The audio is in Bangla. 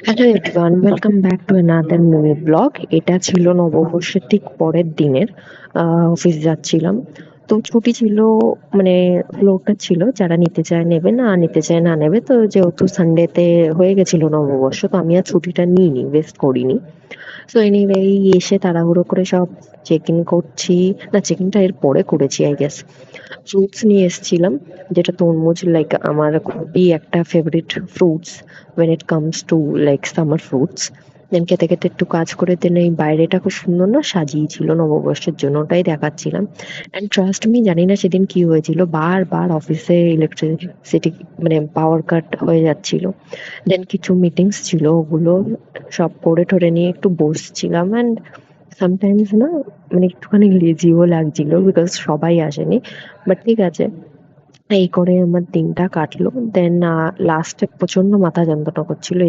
Hello everyone, welcome back to another mini blog. এটা ছিল নববর্ষের ঠিক পরের দিনের অফিস যাচ্ছিলাম। তো ছুটি ছিল, মানে ফ্লোরটা ছিল যারা নিতে চায় নেবে, না নিতে চায় না নেবে। তো যেহেতু সানডেতে হয়ে গেছিল নববর্ষ, তো আমি আর ছুটিটা নিইনি, ওয়েস্ট করিনি। সো এনিওয়ে এসে তাড়াহুড়ো করে সব চেক ইন করছি, না চেক ইনটা এর পরে করেছি আই গেস। ফ্রুটস নিয়ে এসেছিলাম, যেটা তরমুজ লাইক আমার খুবই একটা favourite fruits when it comes to like summer fruits. দেন খেতে খেতে একটু কাজ করে দেন এই বাইরেটা খুব সুন্দর না সাজিয়েছিল নববর্ষের জন্য, ওটাই দেখাচ্ছিলাম। অ্যান্ড ট্রাস্ট মি, জানি না সেদিন কি হয়েছিল, বারবার অফিসে ইলেকট্রিসিটি মানে পাওয়ার কাট হয়ে যাচ্ছিল। দেন কিছু মিটিংস ছিল, ওগুলো সব করে ঠরে নিয়ে একটু বসছিলাম। অ্যান্ড সামটাইমস না, মানে একটুখানি লেজিও লাগছিল বিকজ সবাই আসেনি, বাট ঠিক আছে। এই করে আমার দিনটা কাটলো। দেন লাস্টে প্রচন্ড মাথা যন্ত্রণা করছিল।